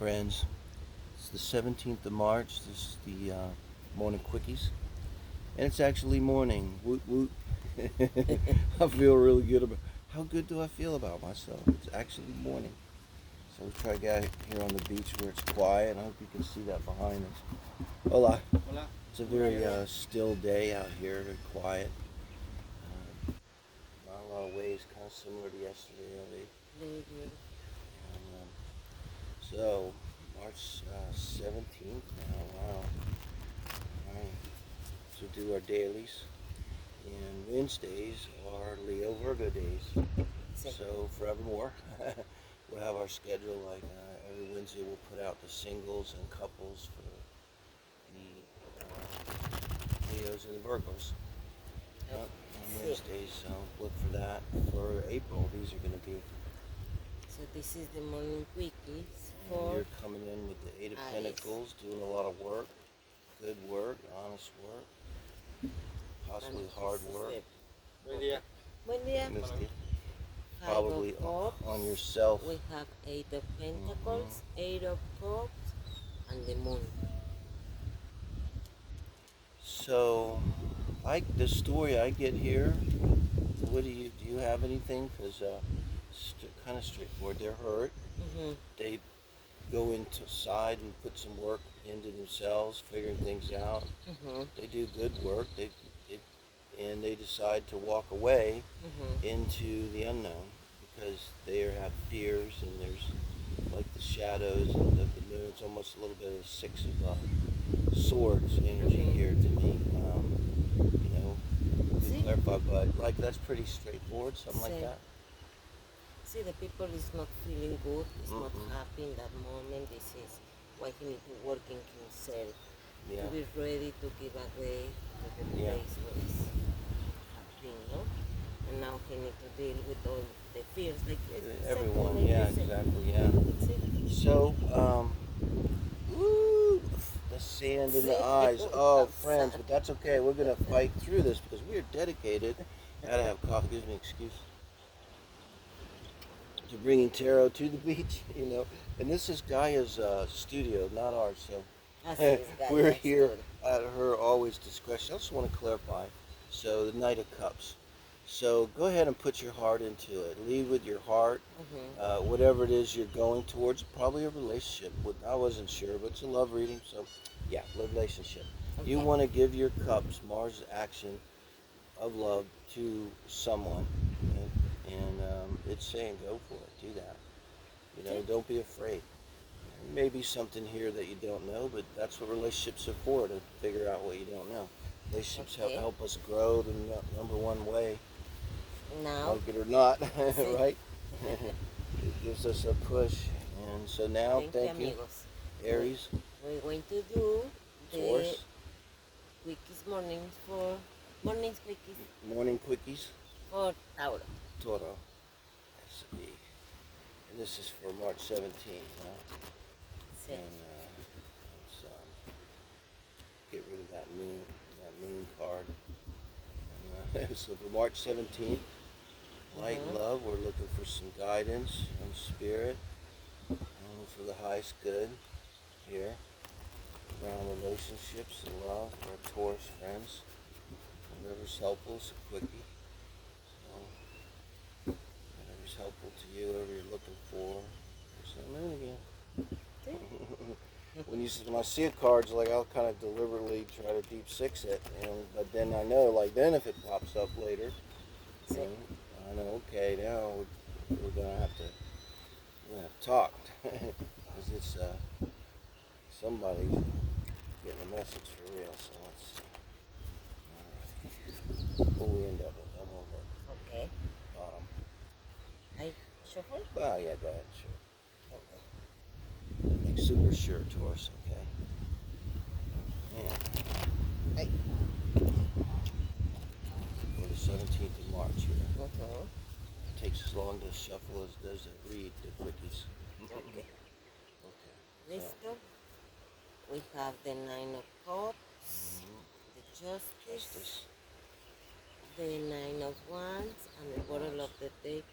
friends. It's the 17th of March. This is the morning Quickies. And it's actually morning. Woot woot. I feel really good about how good do I feel about myself? It's actually morning. So we try to get here on the beach where it's quiet. I hope you can see that behind us. Hola. Hola. It's a very still day out here, very quiet. Not a lot of waves, kind of similar to yesterday. So, March 17th now, wow. Alright, so do our dailies. And Wednesdays are Leo Virgo days. So, forevermore, we'll have our schedule like every Wednesday we'll put out the singles and couples for the Leos and the Virgos. On Wednesdays, so look for that. For April, these are going to be. So this is the morning quickies And for you're coming in with the Eight of Pentacles, doing a lot of work, good work, honest work, possibly hard work. Buen día. Buen día. Probably on yourself. We have Eight of Pentacles, Eight of Cups, and the Moon. So, like the story I get here, what do you have anything? Because kind of straightforward. They're hurt. They go inside and put some work into themselves, figuring things out. They do good work. And they decide to walk away into the unknown because they have fears, and there's like the shadows and the moon. It's almost a little bit of Six of Swords energy here to me. Clarify, but like that's pretty straightforward, something like that. See, the people is not feeling good, is not happy in that moment. This is why he needs to work in himself to be ready to give away to the place where he's happy, no? And now he needs to deal with all the fears, like everyone. Exactly. So, the sand in the eyes. Oh, friends, but that's okay. We're gonna fight through this because we are dedicated. Gotta have coffee. Gives me an excuse. To bringing tarot to the beach, and this is Gaia's studio, not ours. So we're here at her always discretion. I just want to clarify. So the Knight of Cups. So go ahead and put your heart into it. Lead with your heart. Whatever it is you're going towards, probably a relationship. I wasn't sure, but it's a love reading. So yeah, relationship. Okay. You want to give your cups, Mars action of love, to someone. Okay? And it's saying go for it. Do that. Don't be afraid. There may be something here that you don't know, but that's what relationships are for, to figure out what you don't know. Relationships help us grow the number one way. Now, like it or not, right? It gives us a push. And so now, thank you. Aries. We're going to do Taurus. The Quickies morning Quickies. Morning Quickies. For Tauro. Toro. And this is for March 17th, huh? And let's get rid of that moon card. And, so for March 17th, light and love, we're looking for some guidance and spirit for the highest good here around relationships and love for our Taurus friends. Whatever's helpful is a quickie. Whatever's helpful to you, whatever you're looking for. There's the moon again. When I see a card, like I'll kind of deliberately try to deep six it, but then I know, like then if it pops up later, I know, okay, now we're gonna have to talk because it's somebody's getting a message for real. So let's see. All right. What we end up with? I'm over. Okay. Bottom. I shuffle? Oh yeah, go ahead, sure. Make super sure, Taurus, okay? Yeah. Hey. For the 17th of March here. It takes as long to shuffle as does it read the quickies. Okay. Let's go. We have the Nine of Cups, the Justice, the Nine of Wands, and the bottom of the deck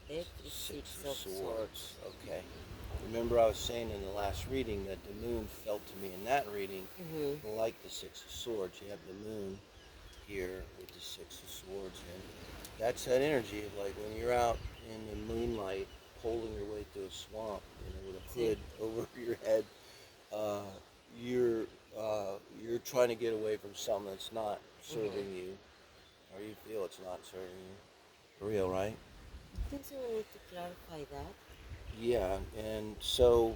is Six of Swords. Okay. Remember I was saying in the last reading that the moon felt to me in that reading like the Six of Swords. You have the moon here with the Six of Swords, and that's that energy of like when you're out in the moonlight holding your way through a swamp, with a hood over your head. uh, you're trying to get away from something that's not serving you, or you feel it's not serving you. For real, right? I think so we need to clarify that. Yeah, and so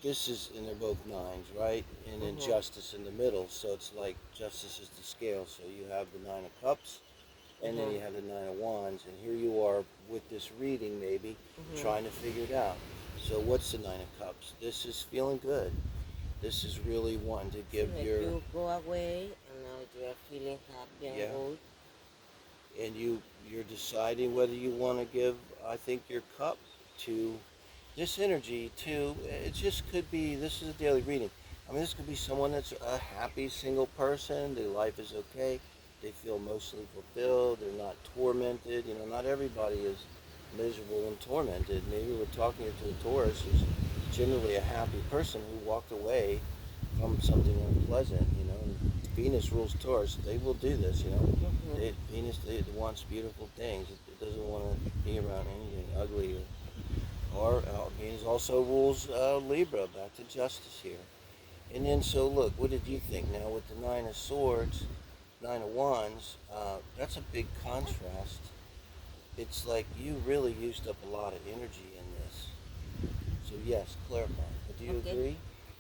this is, and they're both nines, right? And then justice in the middle, so it's like justice is the scale. So you have the Nine of Cups, and then you have the Nine of Wands, and here you are with this reading maybe trying to figure it out. So what's the Nine of Cups? This is feeling good. This is really wanting to give like your... You go away and now you are feeling happy and good. And you're deciding whether you want to give, I think, your cup to this energy too. It just could be, this is a daily reading. I mean, this could be someone that's a happy single person. Their life is okay. They feel emotionally fulfilled. They're not tormented. Not everybody is miserable and tormented. Maybe we're talking to a Taurus who's generally a happy person who walked away from something unpleasant. Venus rules Taurus. They will do this. Venus wants beautiful things. It doesn't want to be around anything ugly. Or Venus also rules Libra, back to justice here. And then, so look, what did you think? Now with the Nine of Swords, Nine of Wands, that's a big contrast. It's like you really used up a lot of energy in this. So yes, clarify. But do you agree?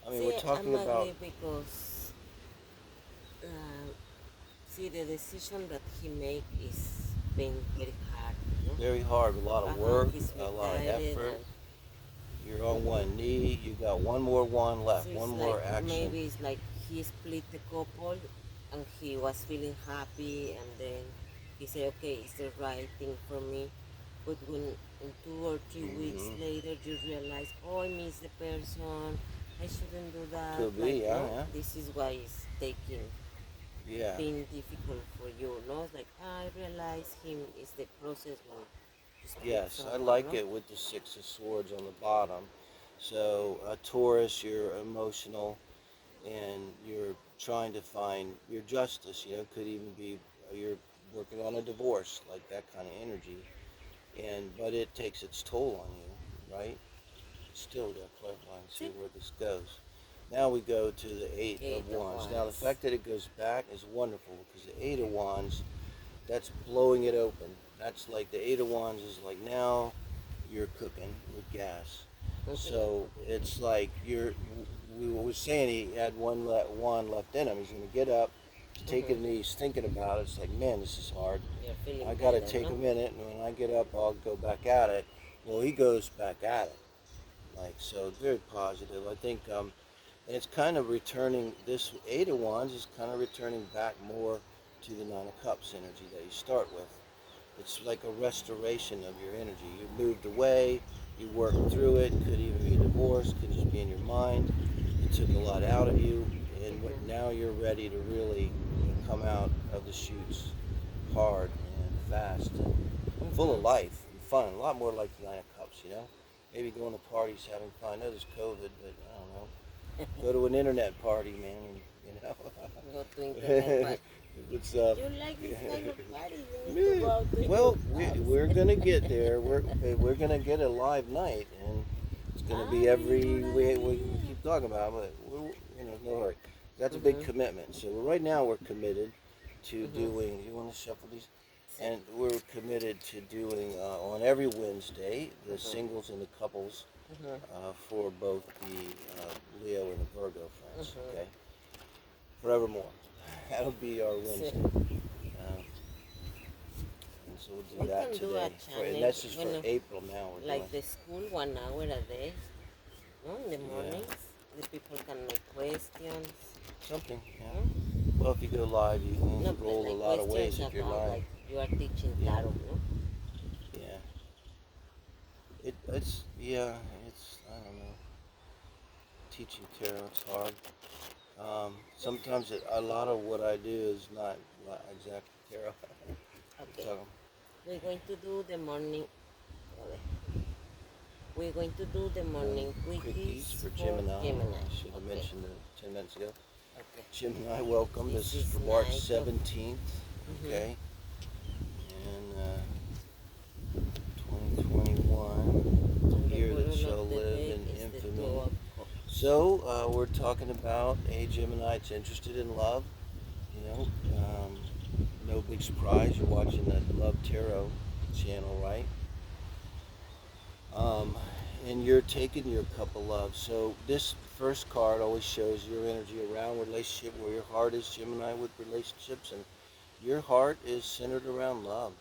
I mean, we're talking I'm about... agree because the decision that he make is being very hard. Very hard, a lot of work, a lot of effort. You're on one knee. You got one more one left, so one more action. Maybe it's like he split the couple, and he was feeling happy, and then he said, "Okay, it's the right thing for me." But when in 2 or 3 weeks later you realize, "Oh, I miss the person. I shouldn't do that." Could be, yeah. This is why it's taking. Being difficult for you, no? Like I realize him is the process when you speak. Yes, I like it with the Six of Swords on the bottom. So Taurus, you're emotional, and you're trying to find your justice. Could even be you're working on a divorce, like that kind of energy. But it takes its toll on you, right? Still got to clarify and see where this goes. Now we go to the Eight of Wands. Now the fact that it goes back is wonderful, because the Eight of Wands, that's blowing it open. That's like the Eight of Wands is like, now you're cooking with gas. So it's like we were saying he had one wand left in him. He's going to get up, take it, and he's thinking about it. It's like, man, this is hard. I got to take a minute, and when I get up, I'll go back at it. Well, he goes back at it. So very positive. I think, and it's kind of returning, this Eight of Wands is kind of returning back more to the Nine of Cups energy that you start with. It's like a restoration of your energy. You moved away, you worked through it, could even be a divorce, could just be in your mind. It took a lot out of you, and now you're ready to really come out of the chutes hard and fast and full of life and fun. A lot more like the Nine of Cups, Maybe going to parties, having fun. I know there's COVID, but I don't know. Go to an internet party, man, and, Go to internet party. What's up? You like this kind of party? You need to go out to well, we're gonna get there. We're gonna get a live night, and it's gonna be every we keep talking about, but we're no hurry. That's a big commitment. So right now we're committed to doing. You want to shuffle these? And we're committed to doing on every Wednesday the singles and the couples for both the Leo and the Virgo friends. Okay, forevermore. That'll be our Wednesday. And so we'll do that today. And that's just for April now. Like the school, 1 hour a day. No, in the mornings, the people can make questions. Something, yeah. Well, if you go live, you can roll a lot of ways if you're live. Like you are teaching tarot, no? Yeah. It's I don't know. Teaching tarot, it's hard. Sometimes a lot of what I do is not exactly tarot. Okay. We're going to do the morning. We're going to do the morning quickies for Gemini. I should have mentioned it 10 minutes ago. Okay. Gemini, welcome. This is for March 17th. Okay. And 2021. The year that shall live in infamy. So, we're talking about a Gemini that's interested in love. No big surprise. You're watching the Love Tarot channel, right? And you're taking your cup of love. So this first card always shows your energy around relationship, where your heart is, Gemini, with relationships, and your heart is centered around love.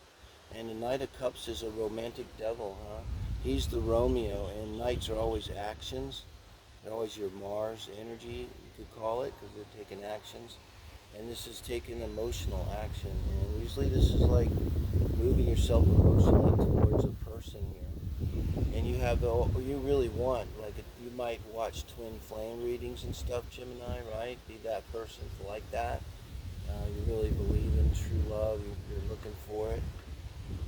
And the Knight of Cups is a romantic devil, huh? He's the Romeo, and knights are always actions. They're always your Mars energy, you could call it, because they're taking actions. And this is taking emotional action. And usually this is like moving yourself emotionally towards a person here. And you have you really want, like, you might watch twin flame readings and stuff, Gemini, right? Be that person like that. You really believe in true love. You're looking for it.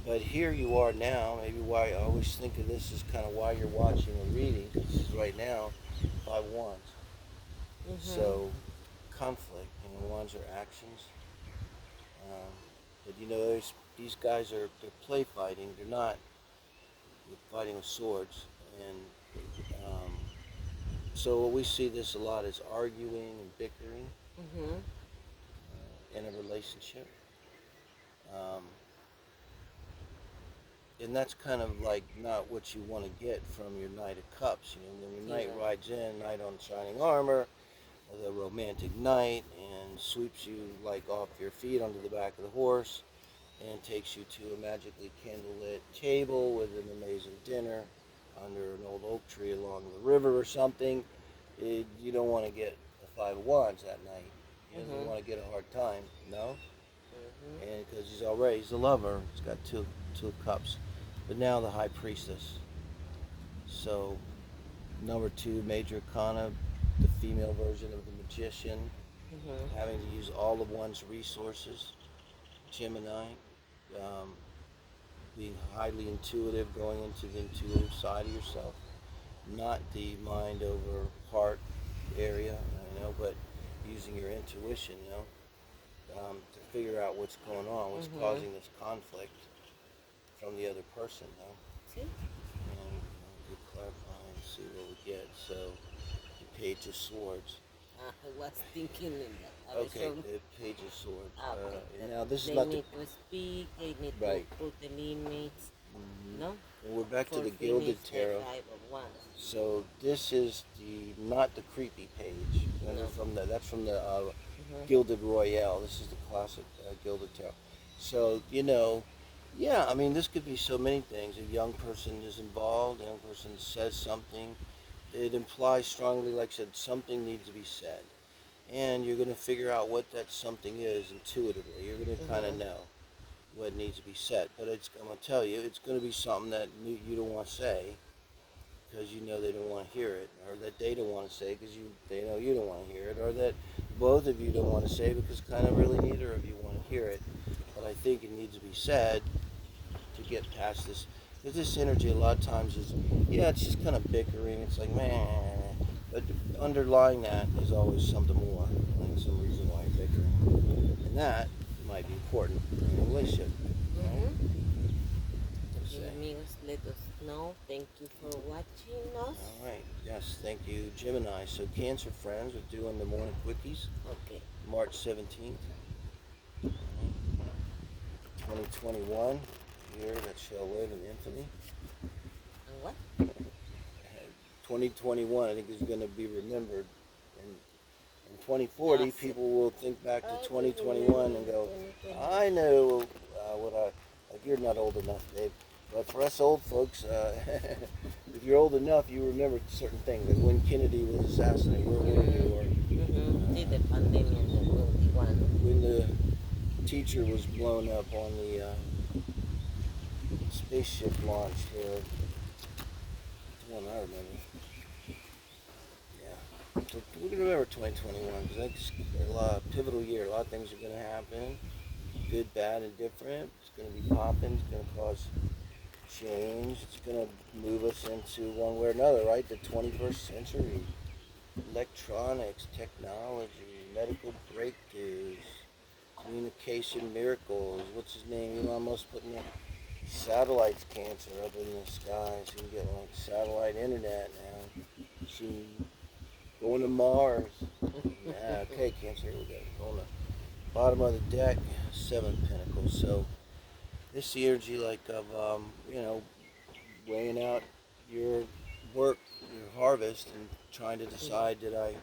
But here you are now. Maybe why I always think of this is kind of why you're watching a reading, because this is right now 5 wands. So conflict. Wands are actions. But these guys they're play fighting. They're not fighting with swords. And so we see this a lot is arguing and bickering in a relationship. And that's kind of like not what you want to get from your Knight of Cups. When your Knight rides in, Knight on shining armor, the romantic knight, and sweeps you like off your feet onto the back of the horse and takes you to a magically candlelit table with an amazing dinner under an old oak tree along the river or something. You don't want to get the 5 of wands that night. You don't want to get a hard time, no? And because he's a lover. He's got two of cups. But now the high priestess. So number 2, major arcana, the female version of the magician, having to use all of one's resources. Gemini, being highly intuitive, going into the intuitive side of yourself, not the mind over heart area, but using your intuition, to figure out what's going on, what's causing this conflict from the other person, See? And we clarify and see what we get. So, the Page of Swords. I was thinking in that. Okay, the Page of Swords. Now this they is not need to speak, they need to put the limits, no? And we're back to the Gilded Tarot. So this is not the creepy page. That's from the Gilded Royale. This is the classic Gilded Tarot. So this could be so many things. A young person is involved. A young person says something. It implies strongly, like I said, something needs to be said. And you're going to figure out what that something is intuitively. You're going to kind of know what needs to be said. But I'm going to tell you, it's going to be something that you don't want to say because they don't want to hear it. Or that they don't want to say because they know you don't want to hear it. Or that both of you don't want to say because kind of really neither of you want to hear it. But I think it needs to be said to get past this. Because this energy a lot of times is, it's just kind of bickering. It's like, man. But underlying that is always something more. Like some reason why you're bickering. And that might be important in a relationship. Okay, amigos, let us know. Thank you for watching us. All right. Yes, thank you, Gemini. So Cancer friends, we're doing the morning quickies. Okay. March 17th. 2021. Year that shall live in infamy. And what? 2021, I think, is going to be remembered. In 2040, people will think back to 2021 and go, I know you're not old enough, Dave. But for us old folks, if you're old enough, you remember certain things. Like when Kennedy was assassinated, where were you? Or the pandemic in 21. When the teacher was blown up on the spaceship launch there. That's the one I remember. Yeah. So we can remember 2021 because that's a pivotal year. A lot of things are going to happen. Good, bad, and different. It's going to be popping. It's going to cause change. It's going to move us into one way or another, right? The 21st century. Electronics, technology, medical breakthroughs, communication miracles. What's his name? Elon Musk putting the satellites cancer up in the skies. You can get like satellite internet now. See, going to Mars. Yeah, okay, Cancer, here we go. On the bottom of the deck, 7 Pentacles. So this energy like of weighing out your work, your harvest, and trying to decide, did I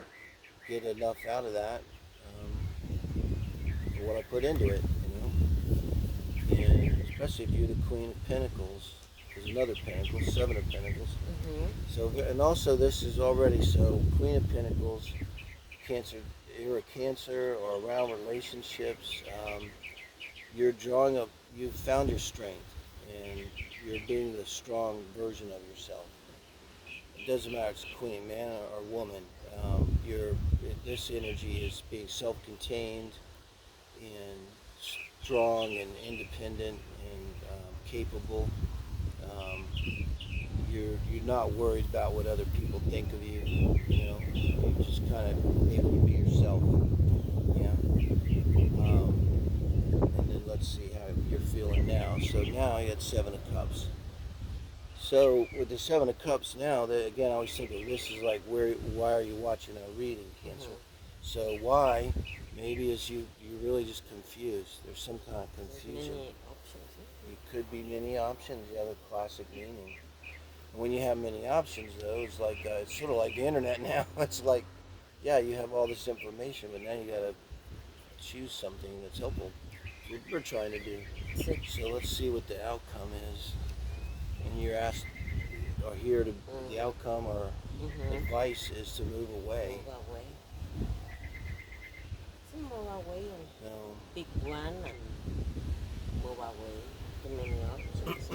get enough out of that for what I put into it, and especially if you're the Queen of Pentacles. There's another Pentacle, 7 of Pentacles. So, and also this is already, so Queen of Pentacles, Cancer, you're a Cancer or around relationships, you're drawing up, you've found your strength, and you're being the strong version of yourself. It doesn't matter if it's Queen, man or woman. This energy is being self-contained and strong and independent and capable. You're not worried about what other people think of you. You're just kind of able to be yourself. Yeah. And then let's see how you're feeling now. So now you got 7 of Cups. So with the 7 of Cups now, again, I always think of this is like, why are you watching a reading, Cancer? So why? Maybe is you're really just confused. There's some kind of confusion. Many options. It could be many options. The other classic meaning. When you have many options, though, it's like it's sort of like the internet now. It's like, yeah, you have all this information, but now you gotta choose something that's helpful. That's what we're trying to do. So let's see what the outcome is. And you're asked, or here to the outcome or advice is to move away. Move away. So move away and pick one and move away. Too many options.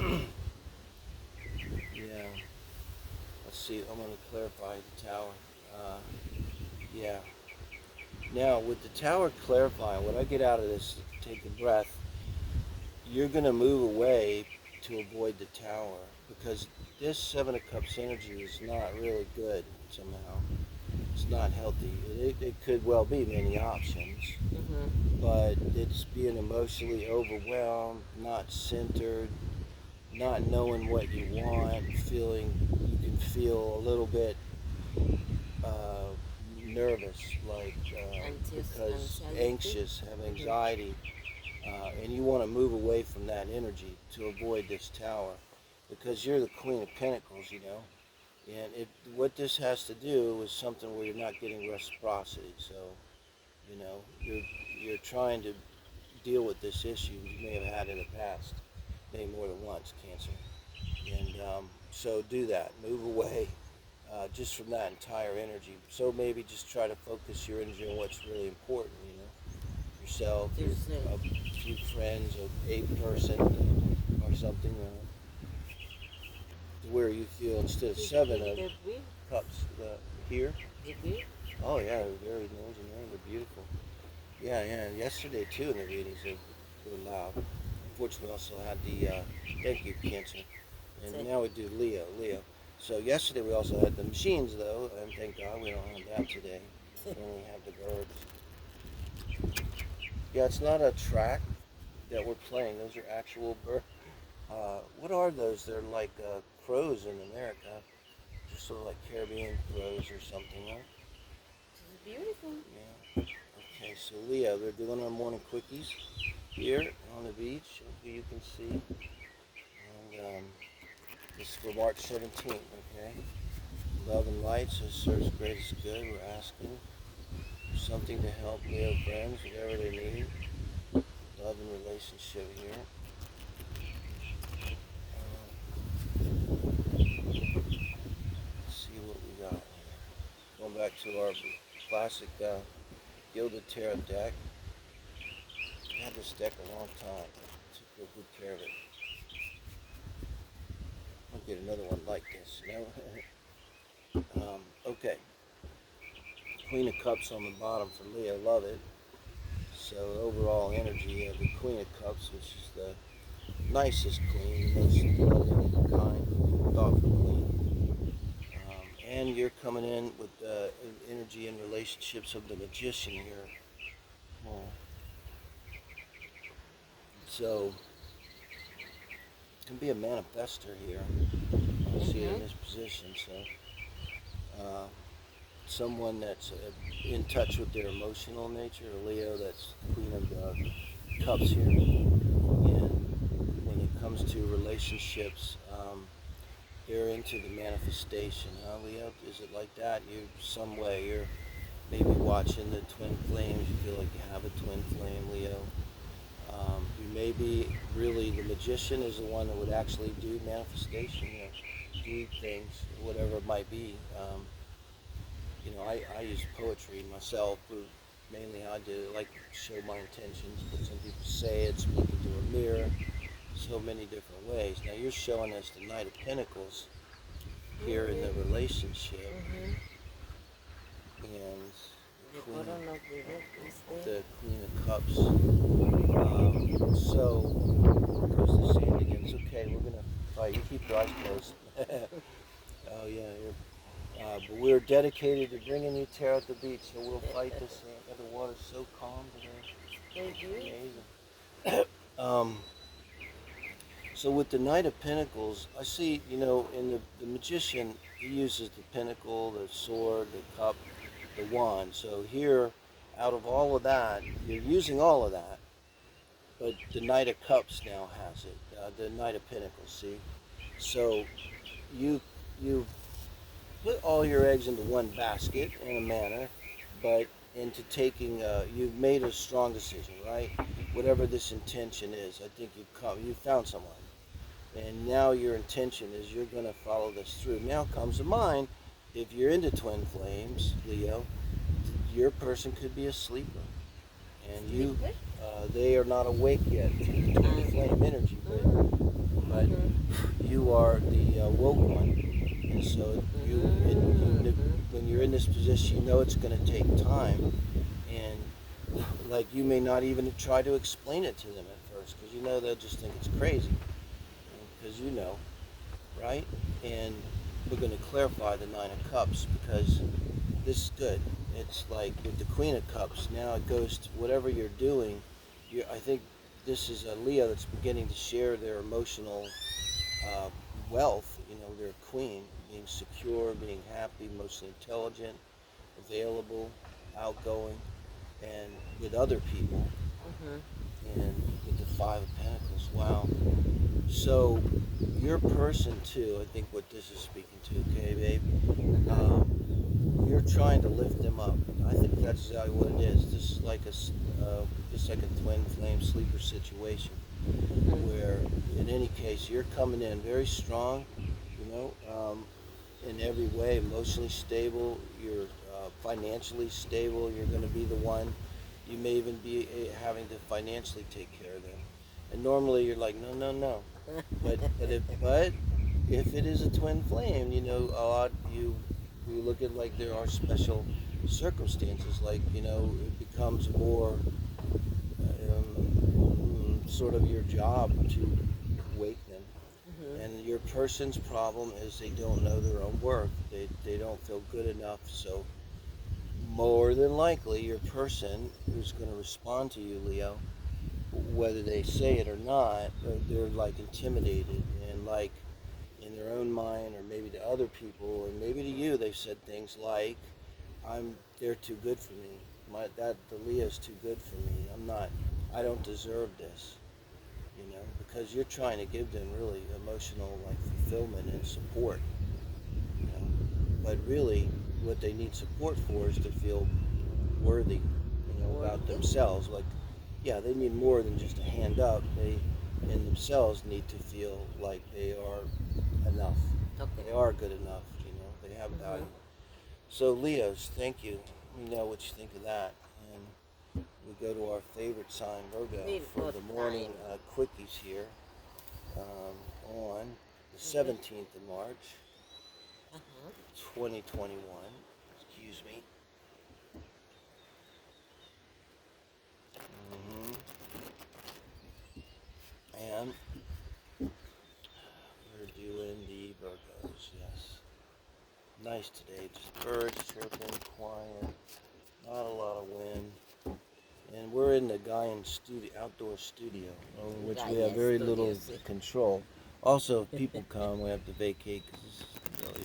Yeah. Let's see. I'm going to clarify the Tower. Yeah. Now, with the Tower clarifying, when I get out of this, take a breath, you're going to move away to avoid the Tower, because this 7 of Cups energy is not really good somehow. It's not healthy. It could well be many options, but it's being emotionally overwhelmed, not centered, not knowing what you want, you can feel a little bit nervous, like because anxious, have anxiety, and you want to move away from that energy to avoid this Tower, because you're the Queen of Pentacles, and what this has to do is something where you're not getting reciprocity. So, you're trying to deal with this issue you may have had in the past, maybe more than once, Cancer. And so do that. Move away just from that entire energy. So maybe just try to focus your energy on what's really important, yourself, a few friends, a person, or something. Where you feel, instead of 7 of Cups here. Oh yeah, they're very noisy, man. They're beautiful. Yeah. Yesterday too in the readings they were loud. Unfortunately, we also had the thank you, Cancer, and now we do Leo. So yesterday we also had the machines though, and thank God we don't have that today. We only have the birds. Yeah, it's not a track that we're playing. Those are actual birds. What are those? They're like crows in America. Just sort of like Caribbean crows or something, right? It's beautiful. Yeah. Okay, so Leo, they're doing our morning quickies here on the beach. Hopefully you can see. And this is for March 17th, okay? Love and light says serves greatest good. We're asking for something to help Leo friends, whatever they need. Love and relationship here. Let's see what we got here. Going back to our classic Gilded Tarot deck. I had this deck a long time. I took real good care of it. I'll get another one like this, okay. Queen of Cups on the bottom for Leo, love it. So overall energy of the Queen of Cups, which is the nicest queen, the most loving, kind, thoughtful queen. And you're coming in with the energy and relationships of the magician here. Oh. So, it can be a manifester here. I see it in this position. So, someone that's in touch with their emotional nature, a Leo, that's Queen of Cups here. And when it comes to relationships, they're into the manifestation. Leo, is it like that? You, some way, you're maybe watching the twin flames. You feel like you have a twin flame, Leo. You may be really, the magician is the one that would actually do manifestation, do things, whatever it might be. I use poetry myself, mainly I do, like to show my intentions, but some people say it's speaking to a mirror, so many different ways. Now you're showing us the Knight of Pentacles here in the relationship, and the Queen of Cups. So, of course the sand again. It's okay, we're going to fight. You keep your eyes closed. Oh yeah, but we're dedicated to bringing you Tarot at the beach, so we'll fight this. The water's so calm today. Thank you. Amazing. So with the Knight of Pentacles, I see, in the magician, he uses the pentacle, the sword, the cup, the wand. So here, out of all of that, you're using all of that, but the Knight of Cups now has it, the Knight of Pentacles, see? So you put all your eggs into one basket in a manner, but into taking, you've made a strong decision, right? Whatever this intention is, I think you've found someone. And now your intention is you're going to follow this through. Now comes to mind, if you're into twin flames, Leo, your person could be a sleeper. And they are not awake yet to the twin flame energy, but you are the woke one. And so when you're in this position, you know it's going to take time. And like you may not even try to explain it to them at first, because they'll just think it's crazy. Because right? And we're going to clarify the Nine of Cups, because this is good. It's like with the Queen of Cups, now it goes to whatever you're doing. I think this is a Leo that's beginning to share their emotional wealth, their queen, being secure, being happy, mostly intelligent, available, outgoing, and with other people, and with the Five of Pentacles. Wow. So your person too, I think what this is speaking to, okay, babe? You're trying to lift them up. I think that's exactly what it is. This is like just like a twin flame sleeper situation, where in any case you're coming in very strong, in every way, emotionally stable. You're financially stable. You're going to be the one. You may even be having to financially take care of them. And normally you're like, no. But if it is a twin flame, you look at like there are special circumstances, like it becomes more sort of your job to wake them. And your person's problem is they don't know their own worth. They don't feel good enough. So more than likely, your person who's going to respond to you, Leo, whether they say it or not, they're like intimidated, and like in their own mind, or maybe to other people, or maybe to you, they've said things like, they're too good for me. The Leo's too good for me. I don't deserve this, because you're trying to give them really emotional like fulfillment and support, but really what they need support for is to feel worthy, about themselves. Like, yeah, they need more than just a hand up. They, in themselves, need to feel like they are enough. Okay. They are good enough, they have value. So Leos, thank you. Let me know what you think of that. And we go to our favorite sign, Virgo, for the morning quickies here on the 17th of March, 2021. Excuse me. And in the Gaian studio, outdoor studio, over which we Gaia have very Studio, little sí. control. Also, if people come, we have to vacate because really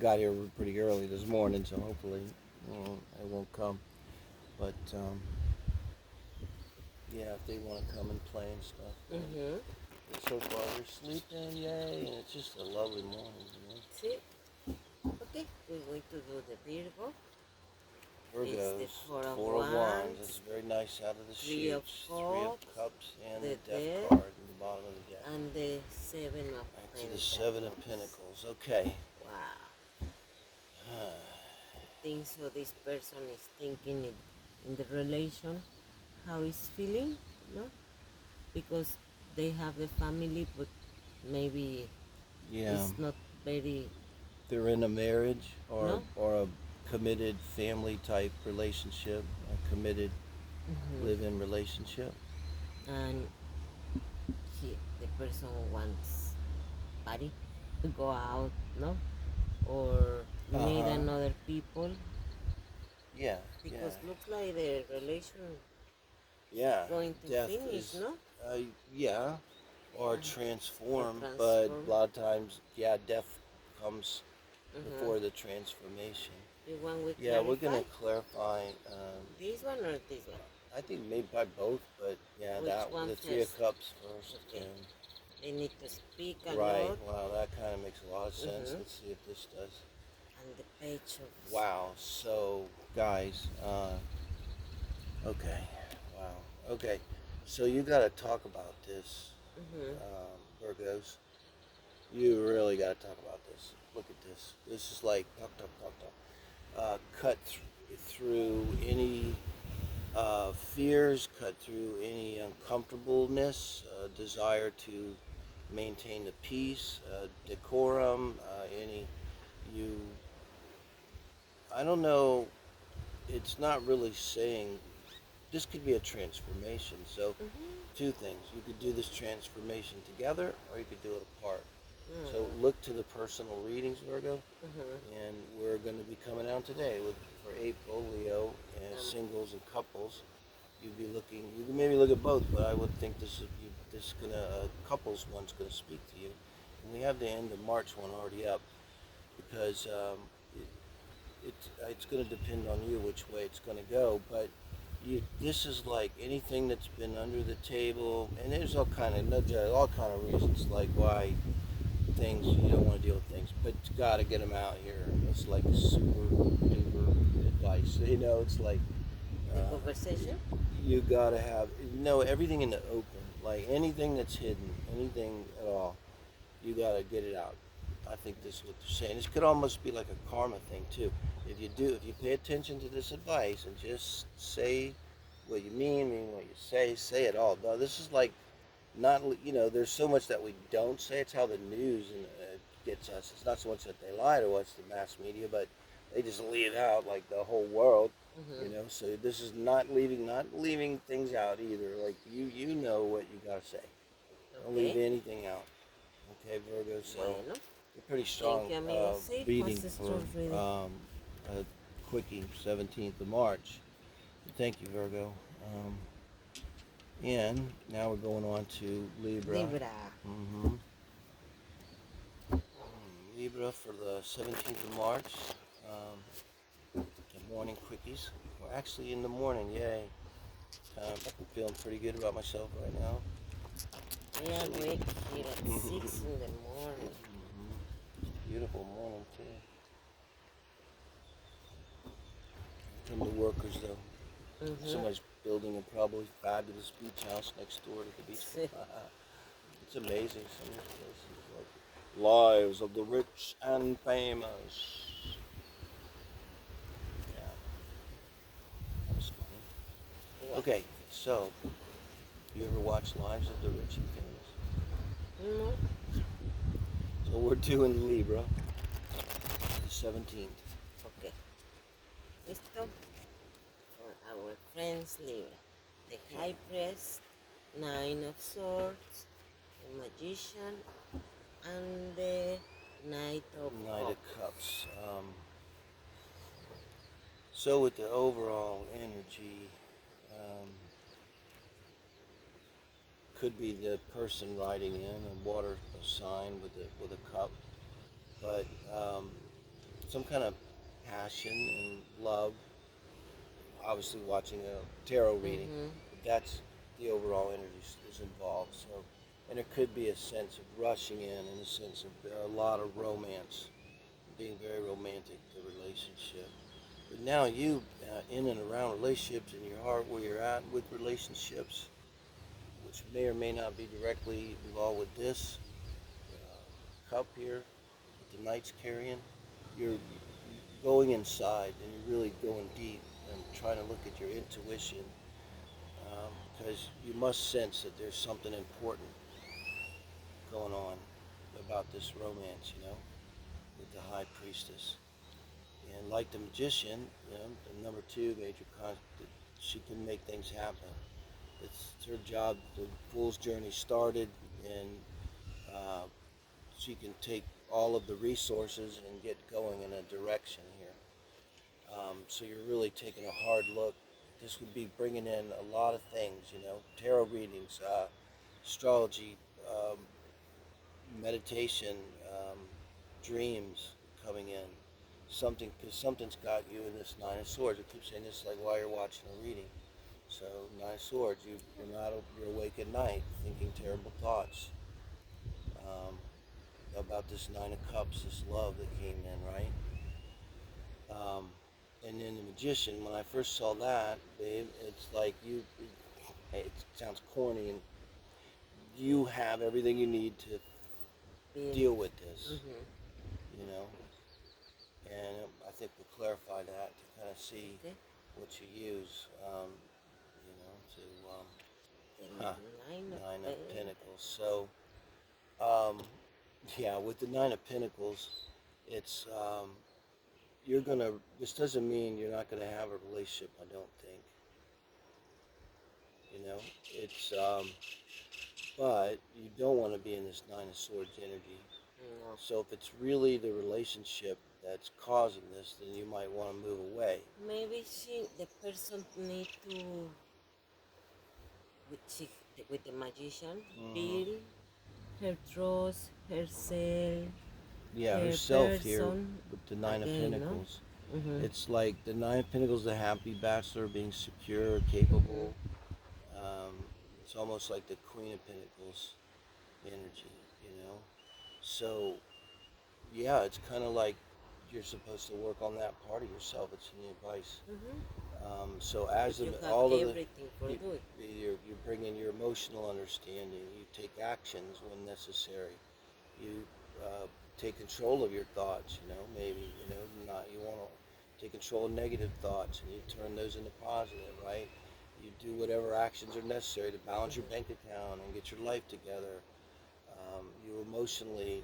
got here pretty early this morning, so hopefully they won't come. But yeah, if they want to come and play and stuff. Mm-hmm. But so far they're sleeping, yay, and it's just a lovely morning, you know. See? Okay, we're going to do the Virgo. Virgos, Four of Four of Wands. Wands, It's very nice out of the Three of chutes. Three of Cups, Cups and the the Death Death, card in the bottom of the deck. and the Seven of Back to the Pentacles. Seven of Pentacles. Okay. Wow. Think so this person is thinking in the relation, how he's feeling, no? Because they have the family, but maybe Yeah. it's not very... They're in a marriage No? or a committed family type relationship, a committed live-in relationship. And the person wants party, to go out, no? Or meet another people. Yeah. Because yeah. looks like the relation Yeah. going to Death finish, is, no? yeah. Or Yeah. transform, Or but transform. a lot of times, yeah, death comes before the transformation. You want we Yeah, we're clarify? gonna clarify. This one or this one? I think maybe by both, but yeah, Which that one the Three of first? Cups first. Okay. And, They need to speak a right. lot. Wow, that kind of makes a lot of sense. Let's see if this does. And the page of... Wow. So, guys. Okay. Wow. Okay. So you got to talk about this, Virgos. You really got to talk about this. Look at this. This is like cut through any fears, cut through any uncomfortableness, desire to maintain the peace, decorum, you. I don't know. It's not really saying. This could be a transformation. So, two things. You could do this transformation together, or you could do it apart. So look to the personal readings, Virgo, and we're going to be coming out today for April, Leo, and singles and couples. You'd be looking. You can maybe look at both, but I would think this gonna couples one's gonna speak to you. And we have the end of March one already up because it's going to depend on you which way it's going to go. But this is like anything that's been under the table, and there's all kind of reasons like why things you don't want to deal with things, but you got to get them out here. It's like super duper advice. You know, it's like conversation. You got to have everything in the open, like anything that's hidden, anything at all. You got to get it out. I think this is what they're saying. This could almost be like a karma thing too. If you pay attention to this advice and just say what you mean what you say it all. No, this is like not, there's so much that we don't say. It's how the news gets us. It's not so much that they lie to us, the mass media, but they just leave out like the whole world, So this is not leaving things out either. Like you know what you gotta say. Don't leave anything out. Okay, Virgo. So you're pretty strong reading for Quickie, 17th of March. Thank you, Virgo. And now we're going on to Libra. Libra for the 17th of March. The morning quickies. We're actually in the morning, yay. Feeling pretty good about myself right now. I awake here at 6 in the morning. It's a beautiful morning too. From the workers though. Somebody's building a probably fabulous beach house next door to the beach. It's amazing. Some of these places, like lives of the rich and famous. Yeah, that was funny. Okay, so you ever watch Lives of the Rich and Famous? No. So we're doing Libra, the 17th. Okay. Listo? For our friends Libra. The High Priest, 9 of Swords, the Magician, and the Knight of Cups. So with the overall energy, could be the person riding in a water sign with a cup, but some kind of passion and love. Obviously, watching a tarot reading, but that's the overall energy is involved. So, and there could be a sense of rushing in and a sense of a lot of romance, being very romantic, the relationship. But now you, in and around relationships, in your heart, where you're at with relationships, which may or may not be directly involved with this cup here, that the Knight's carrying, you're going inside and you're really going deep and trying to look at your intuition, because you must sense that there's something important going on about this romance, with the High Priestess. And like the Magician, the number 2 major concept, she can make things happen. It's her job. The Fool's journey started, and she can take all of the resources and get going in a direction here. So you're really taking a hard look. This would be bringing in a lot of things, tarot readings, astrology, meditation, dreams coming in. Something, because something's got you in this Nine of Swords. I keep saying this like while you're watching a reading. So Nine of Swords, you're awake at night thinking terrible thoughts about this Nine of Cups, this love that came in, right? And then the Magician, when I first saw that, babe, it's like it sounds corny, and you have everything you need to deal with this, and I think we'll clarify that to kind of see what you use, Nine of Pentacles. So, with the Nine of Pentacles, it's, this doesn't mean you're not going to have a relationship, I don't think. It's, but you don't want to be in this Nine of Swords energy. No. So if it's really the relationship that's causing this, then you might want to move away. Maybe the person need to, with the Magician, build her trust, herself. Yeah, herself here with the Nine of Pentacles. No? It's like the Nine of Pentacles, the happy bachelor, being secure, capable. It's almost like the Queen of Pentacles energy, So, yeah, it's kind of like you're supposed to work on that part of yourself. It's in the advice. So as all of you bring in your emotional understanding. You take actions when necessary. You take control of your thoughts. Maybe you want to take control of negative thoughts, and you turn those into positive, right? You do whatever actions are necessary to balance your bank account and get your life together. You emotionally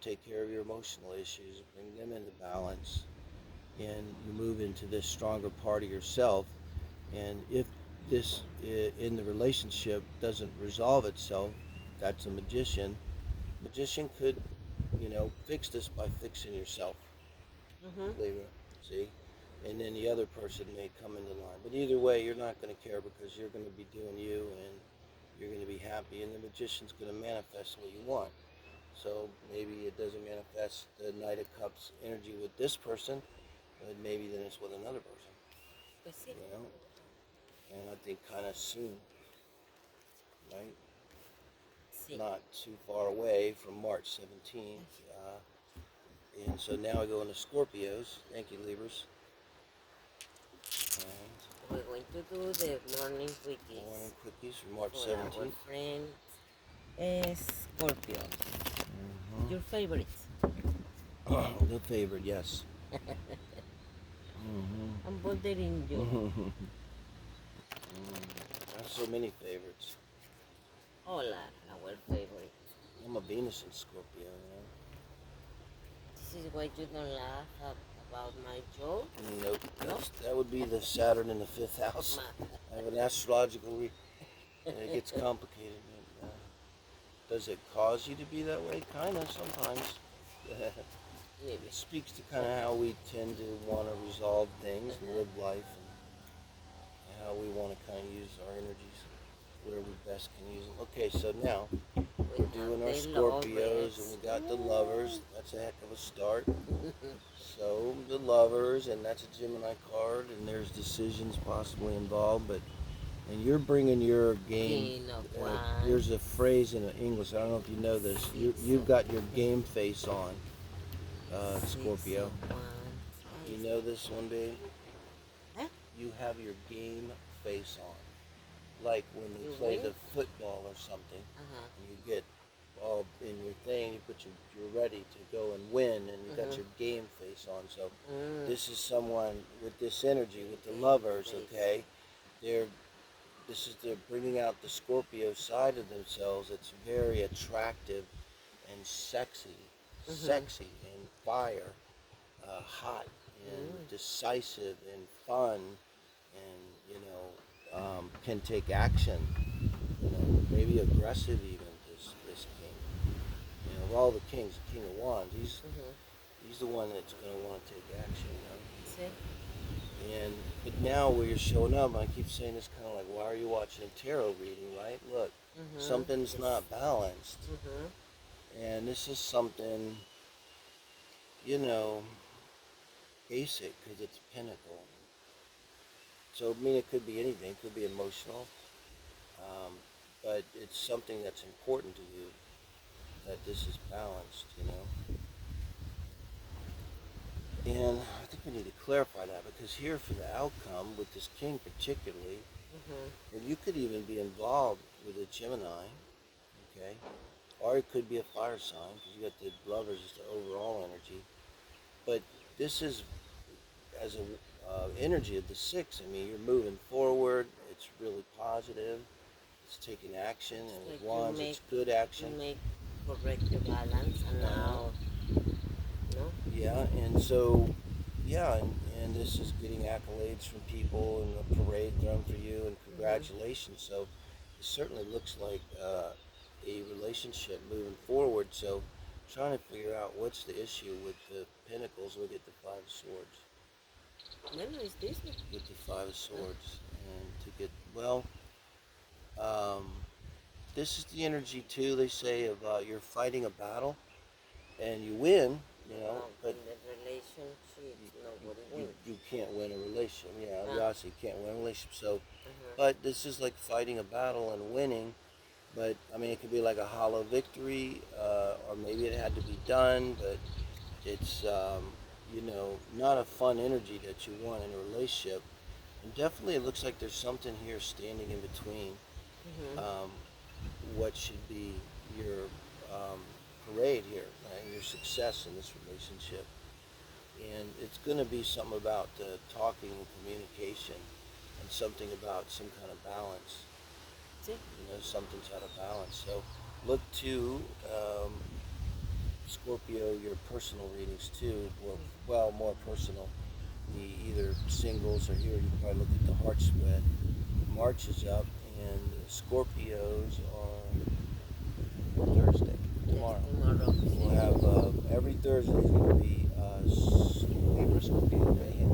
take care of your emotional issues, bring them into balance, and you move into this stronger part of yourself. And if this in the relationship doesn't resolve itself, that's a Magician. Magician could, fix this by fixing yourself. Libra, see? And then the other person may come into line. But either way, you're not going to care, because you're going to be doing you, and you're going to be happy, and the Magician's going to manifest what you want. So maybe it doesn't manifest the Knight of Cups energy with this person, but maybe then it's with another person. And I think kind of soon, right? Not too far away from March 17th. And so now we go into Scorpios. Thank you, Libras. And we're going to do the morning quickies. Morning quickies for March 17th. Our friend Scorpio. Your favorites? The favorite, yes. I'm bothering you. I have so many favorites. Hola, our favorite. I'm a Venus in Scorpio, This is why you don't laugh about my joke? Nope. That would be the Saturn in the 5th house. I have an astrological and it gets complicated. Does it cause you to be that way? Kind of, sometimes. It speaks to kind of how we tend to want to resolve things and live life, and how we want to kind of use our energies. where we best can use them. Okay, so now We we're have doing our the Scorpios, and lovers. we got the lovers. That's a heck of a start. So the lovers, and that's a Gemini card, and there's decisions possibly involved, but and you're bringing your game. King of Wands. There's a phrase in English. I don't know if you know this. You've got your game face on, Scorpio. You know this one, babe? Huh? You have your game face on. Like when you play the football or something, and you get all in your thing, you put you're ready to go and win, and you got your game face on. So this is someone with this energy, with the lovers, okay? They're bringing out the Scorpio side of themselves. It's very attractive and sexy, and fire, hot and decisive and fun, and can take action. Maybe aggressive even. This king. Of all the kings, the King of Wands, he's the one that's going to want to take action. See? But now where you're showing up, I keep saying this kind of like, why are you watching a tarot reading, right? Look, something's not balanced. And this is something, basic, because it's pinnacle. So, I mean, it could be anything. It could be emotional. But it's something that's important to you, that this is balanced, And I think we need to clarify that, because here for the outcome, with this king particularly, and you could even be involved with a Gemini, okay? Or it could be a fire sign, because you got the lovers, it's the overall energy. But this is, as a energy of the six, I mean, you're moving forward, it's really positive, it's taking action, and with wands, it's good action. You make correct your balance, and now, Yeah, and so, and this is getting accolades from people, and a parade thrown for you, and congratulations. So it certainly looks like a relationship moving forward. So trying to figure out what's the issue with the pentacles. We get the Five of Swords. When is this? With the Five of Swords, and to get this is the energy too. They say of you're fighting a battle, and you win. But in the relationship, nobody wins. You can't win a relationship. Yeah, obviously you can't win a relationship. So, but this is like fighting a battle and winning. But I mean, it could be like a hollow victory, or maybe it had to be done. But it's not a fun energy that you want in a relationship. And definitely, it looks like there's something here standing in between. What should be your parade here, right? Your success in this relationship, and it's going to be something about talking and communication, and something about some kind of balance. Something's out of balance. So look to Scorpio, your personal readings too. Well, more personal. The either singles or here you can probably look at the heart spread. March is up, and Scorpios are Thursday. Tomorrow. We'll have every Thursday is going to be Libra, Scorpio Day, and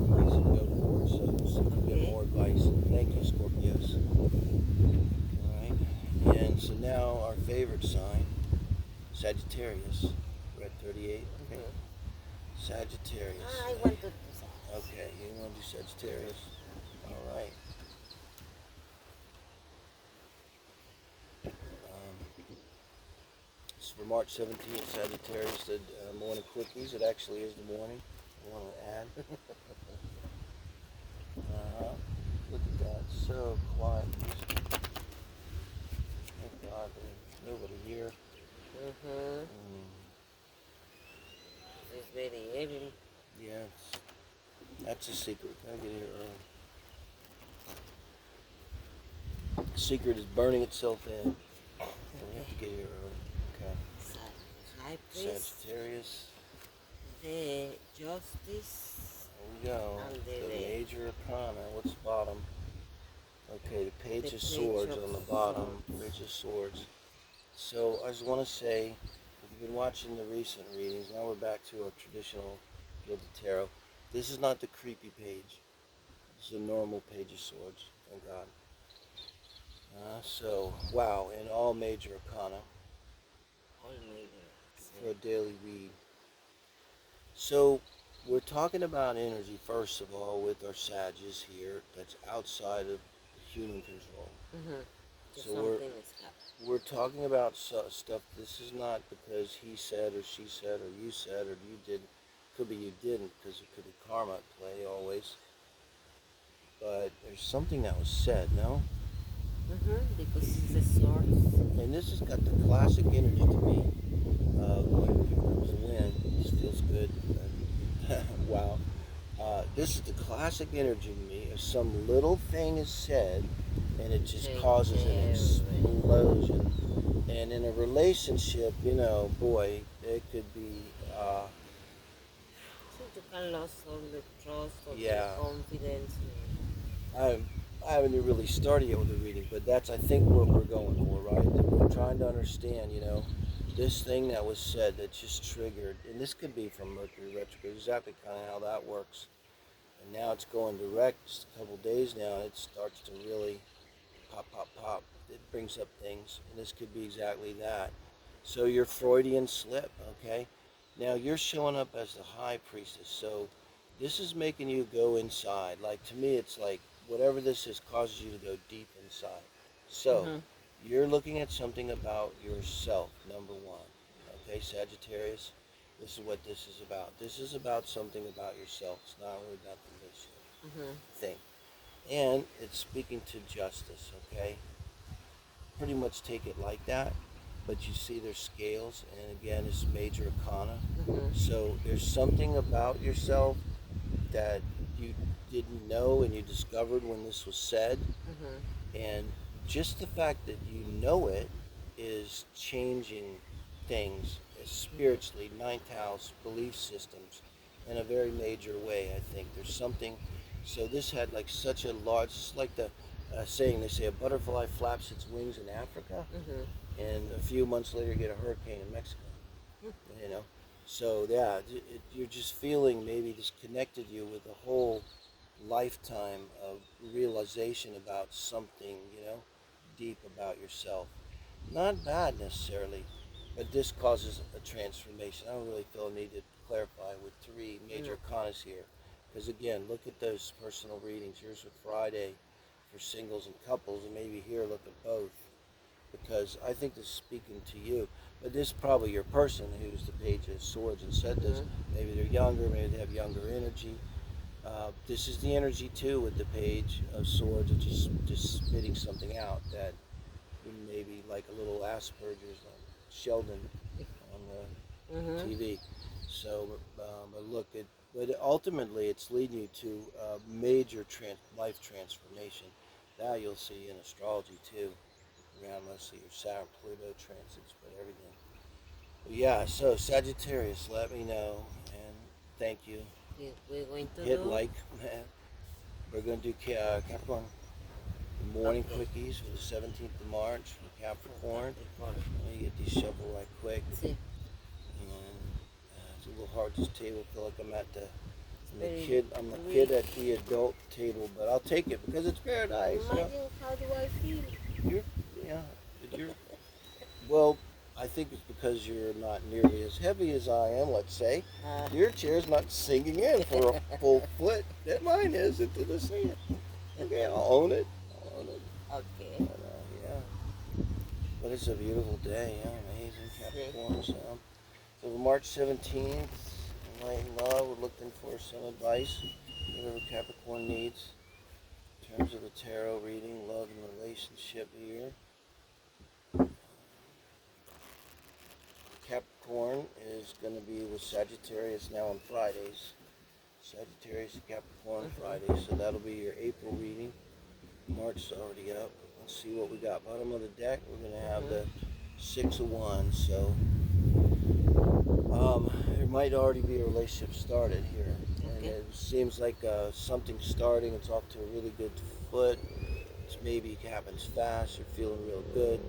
ways to go forward. So you can get more advice. Thank you, Scorpios. All right. And so now our favorite sign, Sagittarius. We're at 38. Okay. Sagittarius. I want to do that. Okay, you want to do Sagittarius. All right. For March 17th, Sagittarius did morning quickies. It actually is the morning. I want to add. Look at that. So quiet. Thank God there's nobody here. It's very heavy. Yeah, that's a secret. I get here early. The secret is burning itself in. We have to get here early. High Priest, Sagittarius. the Justice. There we go. The Major Arcana. What's the bottom? Okay, the Page of Swords on the bottom. Page of Swords. So I just want to say, if you've been watching the recent readings, now we're back to our traditional Gilded Tarot. This is not the creepy page. This is a normal Page of Swords. Thank God. So, wow, in all major arcana All major. for a daily read. So, we're talking about energy, first of all, with our Sages here that's outside of human control. Mm-hmm. So So, something is happening. we're talking about stuff. This is not because he said, or she said, or you said, or you did. Could be you didn't, because it could be karma at play always. But there's something that was said, no? Because it's the source. And this has got the classic energy to me. Here comes the wind. This feels good. Wow. This is the classic energy to me. If some little thing is said, and it just causes an explosion. And in a relationship, boy, it could be. So you can lose all the trust or Yeah. the confidence. I haven't really started yet with the reading, but that's, I think, what we're going for, right? That we're trying to understand, this thing that was said that just triggered, and this could be from Mercury retrograde, exactly kind of how that works. And now it's going direct, just a couple days now, and it starts to really pop, pop, pop. It brings up things, and this could be exactly that. So your Freudian slip, okay? Now you're showing up as the high priestess, so this is making you go inside. Like, to me, it's like whatever this is causes you to go deep inside. So you're looking at something about yourself, number one. Okay, Sagittarius, this is what this is about. This is about something about yourself. It's not really about the relationship thing. And it's speaking to justice, okay? Pretty much take it like that. But you see there's scales, and again, it's major arcana. So there's something about yourself that you didn't know and you discovered when this was said. And just the fact that you know it is changing things spiritually, ninth house, belief systems, in a very major way, I think. There's something, so this had like such a large, it's like the saying, they say a butterfly flaps its wings in Africa, and a few months later you get a hurricane in Mexico, So yeah, you're just feeling maybe this connected you with a whole lifetime of realization about something, deep about yourself. Not bad necessarily, but this causes a transformation. I don't really feel a need to clarify with three major arcanas here. Because again, look at those personal readings. Yours with Friday for singles and couples, and maybe here look at both. Because I think this is speaking to you. But this is probably your person who's the Page of Swords and said this. Maybe they're younger, maybe they have younger energy. This is the energy too with the Page of Swords, of just spitting something out that maybe like a little Asperger's on Sheldon on the TV. So, but ultimately it's leading you to a major life transformation. That you'll see in astrology too, around mostly your Saturn, Pluto transits, but everything. But yeah, so Sagittarius, let me know, and thank you. We're going to Hit like. We're going to do Capricorn morning quickies for the 17th of March for Capricorn. Let me get these shuffled right quick. And it's a little hard this table. I feel like I'm the kid at the adult table, but I'll take it because it's paradise. Imagine how do I feel? Well, I think it's because you're not nearly as heavy as I am, let's say. Your chair's not sinking in for a full foot. That mine is into the sand. Okay, I'll own it. Okay. But, but it's a beautiful day. Yeah, amazing. Capricorn. So March 17th, Light and Love, we're looking for some advice, whatever Capricorn needs in terms of the tarot reading, love and relationship here. Capricorn is going to be with Sagittarius now on Fridays. Sagittarius and Capricorn Fridays, so that'll be your April reading. March is already up. Let's see what we got. Bottom of the deck, we're going to have the Six of Wands. So there might already be a relationship started here. And it seems like something's starting. It's off to a really good foot. Maybe it happens fast. You're feeling real good.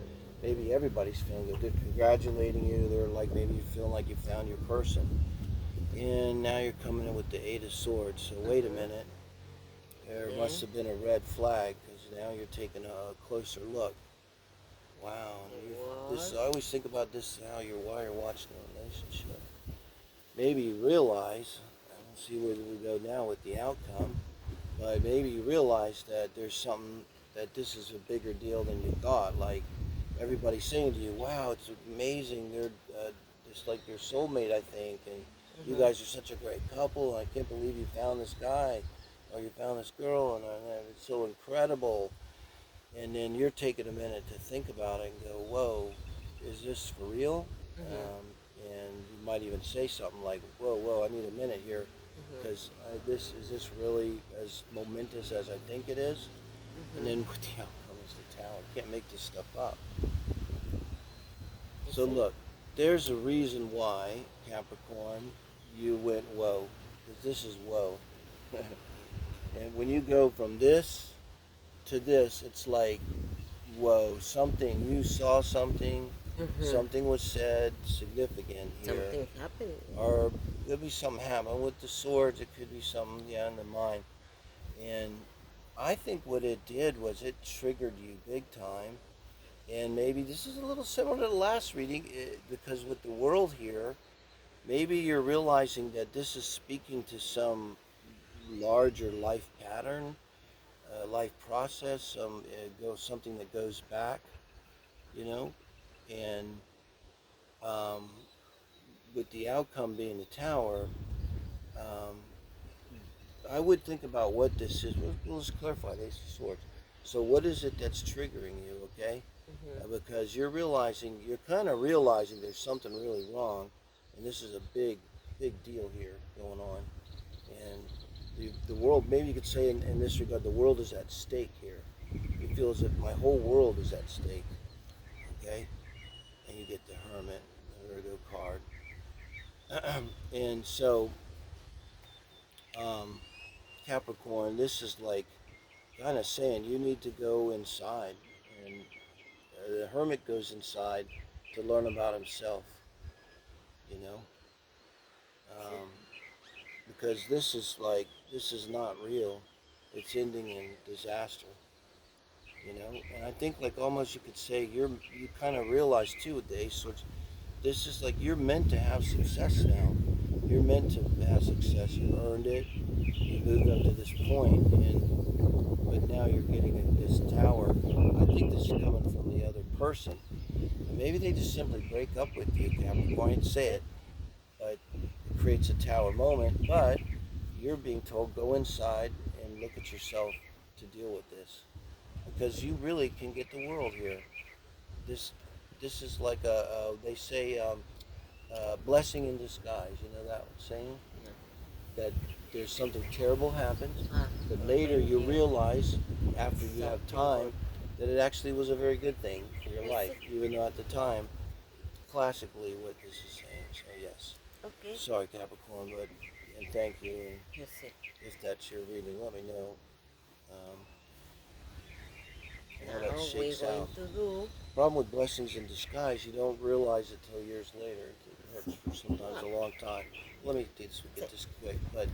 Maybe everybody's feeling good. They're congratulating you. They're like, maybe you're feeling like you found your person. And now you're coming in with the Eight of Swords. So wait a minute. There must have been a red flag, because now you're taking a closer look. Wow. What? I always think about this, why you're watching a relationship. Maybe you realize, I don't see where we go now with the outcome, but maybe you realize that there's something, that this is a bigger deal than you thought. Like, everybody's saying to you, wow, it's amazing, they're just like your soulmate, I think, and you guys are such a great couple, and I can't believe you found this guy, or you found this girl, and it's so incredible. And then you're taking a minute to think about it and go, whoa, is this for real? And you might even say something like, whoa, I need a minute here, because is this really as momentous as I think it is? And then with the outcome is the Tower. You can't make this stuff up. So look, there's a reason why, Capricorn, you went whoa, because this is whoa. And when you go from this to this, it's like, whoa, you saw something, something was said significant here. Something happened. Or there'll be something happen. With the swords, it could be something, in the mind. And I think what it did was it triggered you big time. And maybe this is a little similar to the last reading, because with the world here, maybe you're realizing that this is speaking to some larger life pattern, life process, something that goes back, and with the outcome being the Tower, I would think about what this is. We'll just clarify this swords. So what is it that's triggering you, okay? Because you're kind of realizing there's something really wrong, and this is a big deal here going on. And the world, maybe you could say in this regard, the world is at stake here. You feel as if my whole world is at stake, okay? And you get the Hermit, the Virgo card. And so, Capricorn, this is like kind of saying you need to go inside, and the Hermit goes inside to learn about himself, because this is not real. It's ending in disaster, and I think like almost you could say you kind of realize too with the Ace of Swords, this is like you're meant to have success now. You're meant to have success. You earned it. You moved up to this point, but now you're getting this Tower. I think this is coming from the other person. And maybe they just simply break up with you, Capricorn. Say it, but it creates a Tower moment. But you're being told go inside and look at yourself to deal with this, because you really can get the world here. This is like they say blessing in disguise. You know that saying? That there's something terrible happens, but later you realize, after you have time, that it actually was a very good thing for your life, even though at the time, classically, what this is saying. So yes. Okay. Sorry, Capricorn, and thank you. And Yes, sir. if that's your reading, let me know how Now that shakes we're going out. to do. Problem with blessings in disguise, you don't realize it till years later. It hurts for sometimes a long time. Let me get this quick. But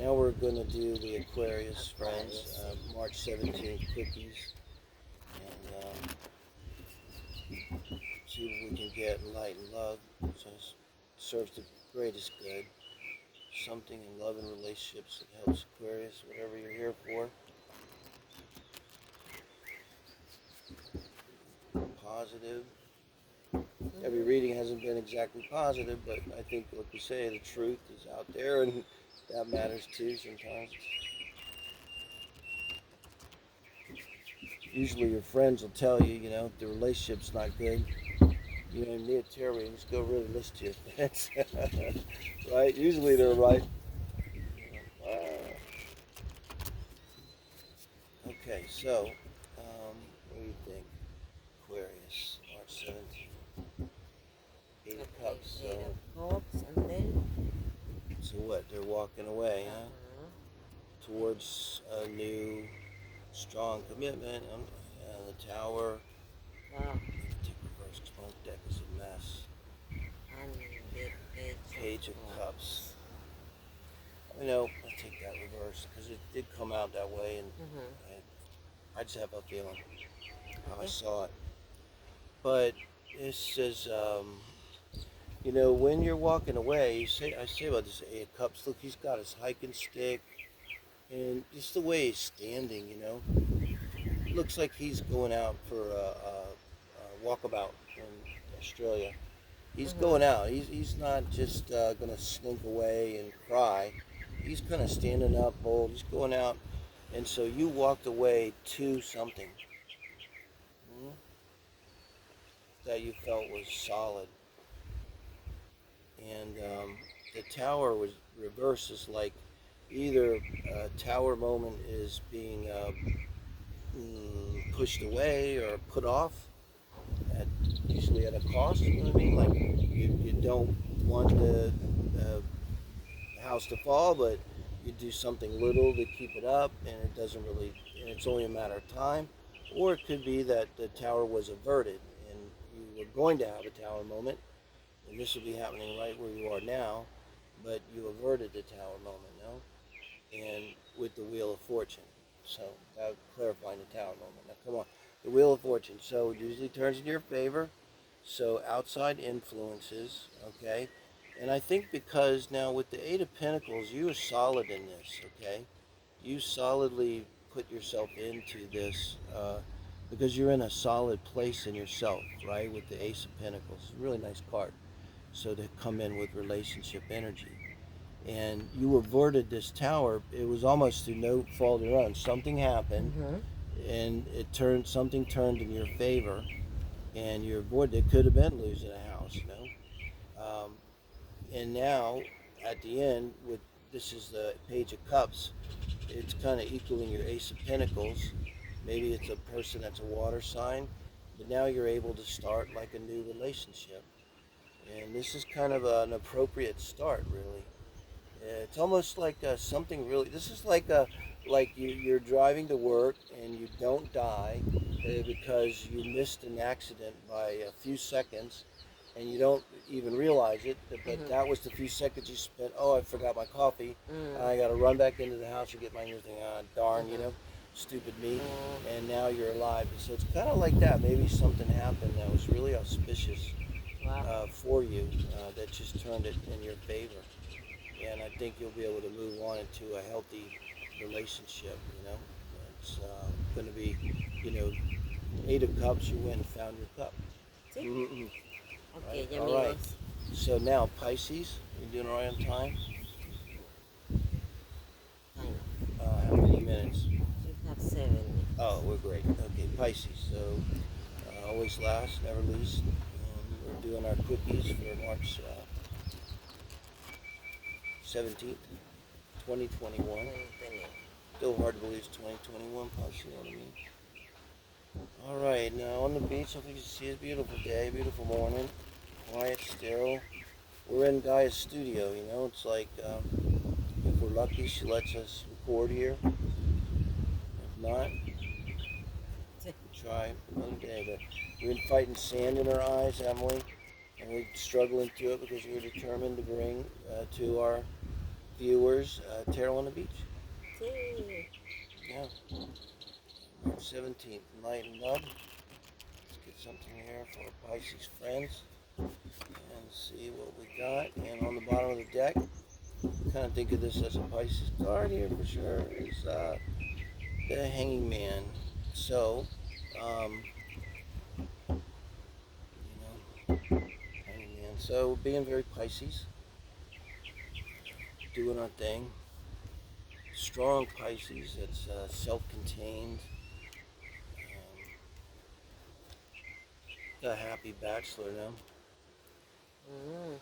now we're going to do the Aquarius, friends, March 17th, Quickies, and see what we can get in light and love. So it serves the greatest good. Something in love and relationships that helps Aquarius, whatever you're here for. Positive. Every reading hasn't been exactly positive, but I think, like we say, the truth is out there, and that matters too sometimes. Usually your friends will tell you, if the relationship's not good, you need a tarot reading, just go really listen to it. Right? Usually they're right. Okay, so, what do you think? Aquarius, March 17th. Eight of Cups. Eight of Cups, and then. So what? They're walking away, huh? Towards a new, strong commitment. The Tower. Wow. Take reverse, because my deck is a mess. And the Page of Cups. I take that reverse because it did come out that way, and I just have a feeling how I Okay. saw it. But it says, when you're walking away, I say about this Eight of Cups. Look, he's got his hiking stick, and just the way he's standing, looks like he's going out for a walkabout in Australia. He's going Mm-hmm. out. He's not just going to slink away and cry. He's kind of standing up, bold. He's going out, and so you walked away to something, mm, that you felt was solid. And the tower was reverses, like either a tower moment is being pushed away or put off, at usually at a cost. You know what I mean? Like you don't want the house to fall, but you do something little to keep it up, and it doesn't really, and it's only a matter of time. Or it could be that the tower was averted, and you were going to have a tower moment, and this will be happening right where you are now, but you averted the tower moment, no? And with the Wheel of Fortune. So that clarifying the tower moment. Now come on. The Wheel of Fortune. So it usually turns in your favor. So outside influences, okay? And I think because now with the Eight of Pentacles, you are solid in this, okay? You solidly put yourself into this because you're in a solid place in yourself, right? With the Ace of Pentacles. Really nice card. So to come in with relationship energy. And you averted this tower. It was almost through no fault of your own. Something happened, Mm-hmm. and something turned in your favor, and you avoided. It could have been losing a house. And now, at the end, with this is the Page of Cups. It's kind of equaling your Ace of Pentacles. Maybe it's a person that's a water sign, but now you're able to start like a new relationship. And this is kind of an appropriate start, really. It's almost like something really. This is like you're driving to work and you don't die because you missed an accident by a few seconds, and you don't even realize it. But Mm-hmm. that was the few seconds you spent. Oh, I forgot my coffee. Mm-hmm. I got to run back into the house or get my new thing. Ah, darn, Mm-hmm. stupid me. Mm-hmm. And now you're alive. So it's kind of like that. Maybe something happened that was really auspicious Wow. for you that just turned it in your favor, and I think you'll be able to move on into a healthy relationship. It's going to be, you know, Eight of Cups. You went and found your cup. See? Mm-hmm. Okay, Right. ya All right. amigos. So now Pisces, you doing all right on time? Kind of. How many minutes? We have 7 minutes. Oh, we're great. Okay, Pisces. So always last, never least. We're doing our quickies for March 17th, 2021. 2020. Still hard to believe it's 2021, Pisces, you know what I mean? All right, now on the beach, I think you can see it's a beautiful day, beautiful morning, quiet, still. We're in Gaia's studio, It's like, if we're lucky, she lets us record here. If not, we'll try another day. But we've been fighting sand in our eyes, haven't we? And we're struggling through it because we're determined to bring to our viewers Tarot on the Beach. See. Yeah, March 17th, Light and Love. Let's get something here for our Pisces friends and see what we got. And on the bottom of the deck, kind of think of this as a Pisces card here for sure, is the Hanging Man. So, um, Hanging Man. So, being very Pisces, doing our thing. Strong Pisces, that's self-contained. A happy bachelor now. Mm.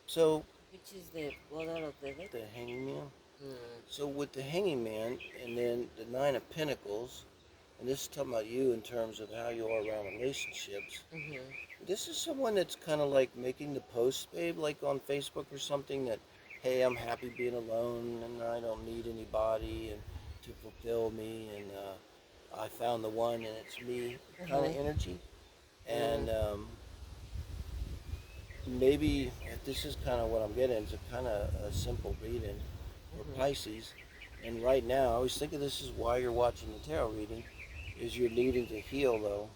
So, Which is the bottom of the deck? the Hanging Man. Mm. So with the Hanging Man and then the Nine of Pentacles, and this is talking about you in terms of how you are around relationships. Mm-hmm. This is someone that's kind of like making the post, babe, like on Facebook or something that, hey, I'm happy being alone and I don't need anybody and to fulfill me, and I found the one and it's me kind of Mm-hmm. energy. Mm. And maybe if this is kind of what I'm getting, it's a kind of a simple reading for Mm-hmm. Pisces. And right now, I was thinking this is why you're watching the tarot reading, is you're needing to heal, though.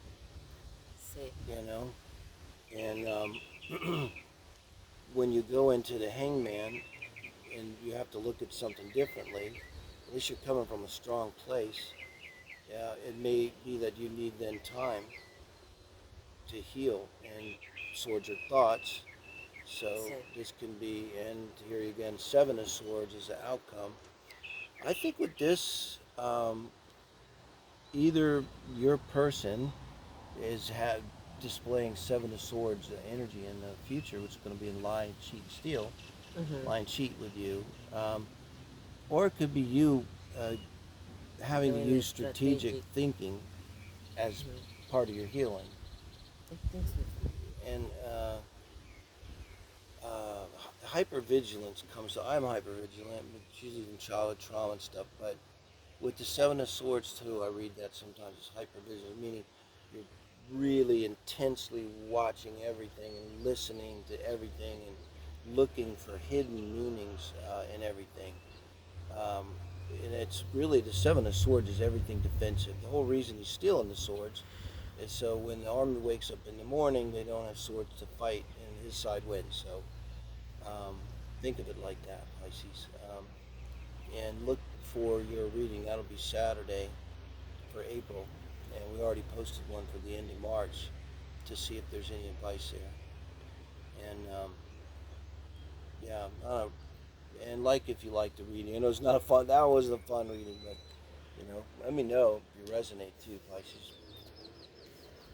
Sí. You know, and when you go into the Hangman, and you have to look at something differently, at least you're coming from a strong place. Yeah, it may be that you need then time to heal and sort your thoughts. So Sí. this can be, and here again, Seven of Swords is the outcome. I think with this, either your person is displaying Seven of Swords energy in the future, which is going to be in line, cheat, steal, line, cheat with you, or it could be you having to Doing use it strategic thinking as part of your healing. I think so. And hypervigilance comes to, I'm hypervigilant, it's usually in childhood trauma and stuff, but with the Seven of Swords too, I read that sometimes as hypervigilant, meaning you're really intensely watching everything and listening to everything and looking for hidden meanings in everything. Um, and it's really, the Seven of Swords is everything defensive. The whole reason he's stealing the swords is so when the army wakes up in the morning, they don't have swords to fight and his side wins. So think of it like that, Pisces. And look for your reading. That'll be Saturday for April. And we already posted one for the end of March to see if there's any advice there. And yeah, and like if you like the reading. I know it's not a fun, that wasn't a fun reading, but let me know if you resonate too, Pisces.